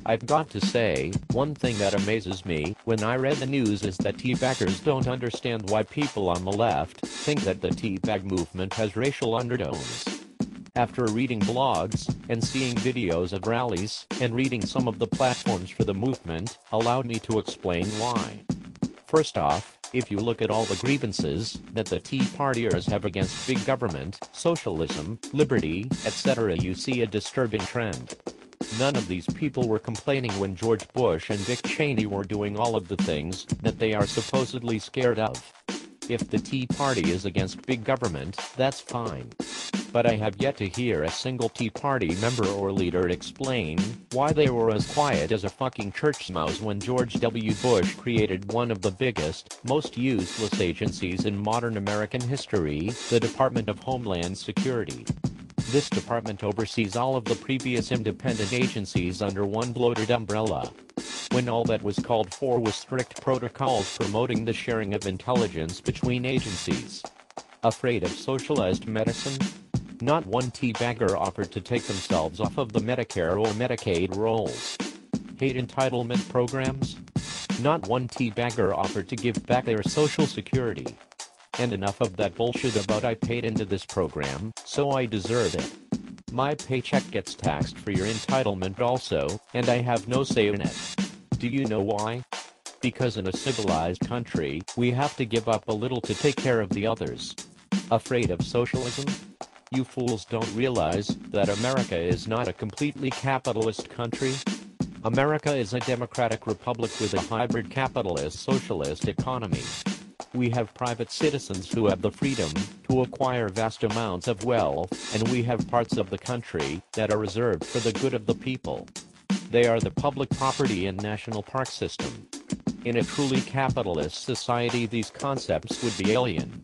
I've got to say, one thing that amazes me when I read the news is that teabaggers don't understand why people on the left think that the teabag movement has racial undertones. After reading blogs and seeing videos of rallies and reading some of the platforms for the movement, allowed me to explain why. First off, if you look at all the grievances that the Tea Partiers have against big government, socialism, liberty, etc., you see a disturbing trend. None of these people were complaining when George Bush and Dick Cheney were doing all of the things that they are supposedly scared of. If the Tea Party is against big government, that's fine. But I have yet to hear a single Tea Party member or leader explain why they were as quiet as a fucking church mouse when George W. Bush created one of the biggest, most useless agencies in modern American history, the Department of Homeland Security. This department oversees all of the previous independent agencies under one bloated umbrella. When all that was called for was strict protocols promoting the sharing of intelligence between agencies. Afraid of socialized medicine? Not one teabagger offered to take themselves off of the Medicare or Medicaid rolls. Hate entitlement programs? Not one teabagger offered to give back their Social Security. And enough of that bullshit about I paid into this program, so I deserve it. My paycheck gets taxed for your entitlement also, and I have no say in it. Do you know why? Because in a civilized country, we have to give up a little to take care of the others. Afraid of socialism? You fools don't realize that America is not a completely capitalist country. America is a democratic republic with a hybrid capitalist-socialist economy. We have private citizens who have the freedom to acquire vast amounts of wealth, and we have parts of the country that are reserved for the good of the people. They are the public property and national park system. In a truly capitalist society, these concepts would be alien.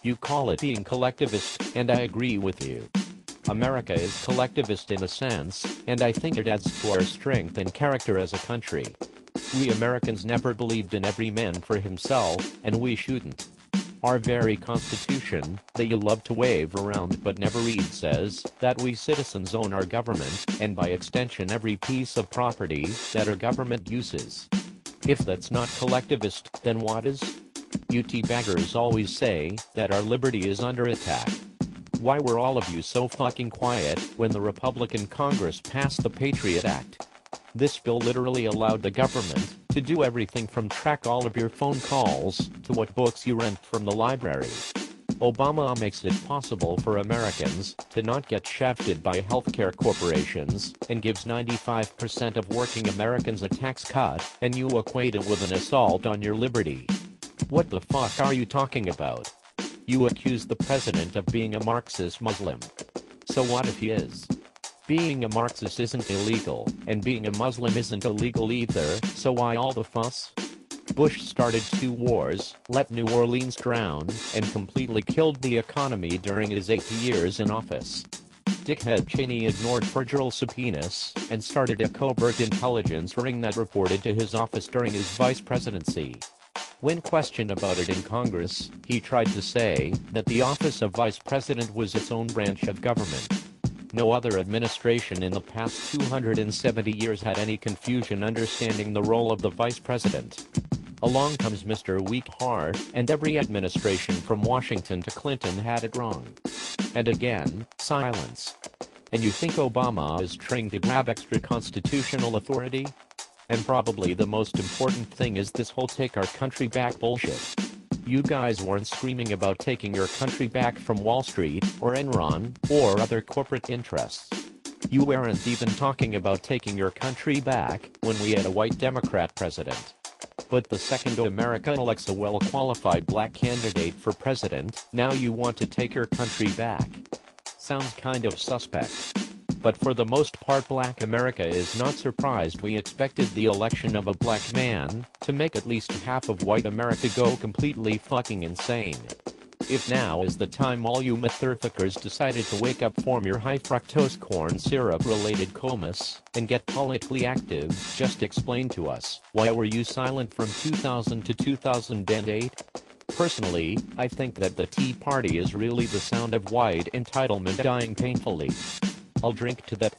You call it being collectivist, and I agree with you. America is collectivist in a sense, and I think it adds to our strength and character as a country. We Americans never believed in every man for himself, and we shouldn't. Our very Constitution, that you love to wave around but never read, says that we citizens own our government, and by extension every piece of property that our government uses. If that's not collectivist, then what is? You teabaggers always say that our liberty is under attack. Why were all of you so fucking quiet when the Republican Congress passed the Patriot Act? This bill literally allowed the government to do everything from track all of your phone calls to what books you rent from the library. Obama makes it possible for Americans to not get shafted by healthcare corporations and gives 95% of working Americans a tax cut, and you equate it with an assault on your liberty. What the fuck are you talking about? You accuse the president of being a Marxist Muslim. So what if he is? Being a Marxist isn't illegal, and being a Muslim isn't illegal either, so why all the fuss? Bush started 2 wars, let New Orleans drown, and completely killed the economy during his 8 years in office. Dickhead Cheney ignored federal subpoenas and started a covert intelligence ring that reported to his office during his vice presidency. When questioned about it in Congress, he tried to say that the office of vice president was its own branch of government. No other administration in the past 270 years had any confusion understanding the role of the vice president. Along comes Mr. Weak Heart, and every administration from Washington to Clinton had it wrong. And again, silence. And you think Obama is trying to grab extra constitutional authority? And probably the most important thing is this whole take our country back bullshit. You guys weren't screaming about taking your country back from Wall Street, or Enron, or other corporate interests. You weren't even talking about taking your country back when we had a white Democrat president. But the second America elects a well-qualified black candidate for president, now you want to take your country back. Sounds kind of suspect. But for the most part, black America is not surprised. We expected the election of a black man to make at least half of white America go completely fucking insane. If now is the time all you motherfuckers decided to wake up, form your high fructose corn syrup related comas, and get politically active, just explain to us, why were you silent from 2000 to 2008? Personally, I think that the Tea Party is really the sound of white entitlement dying painfully. I'll drink to that.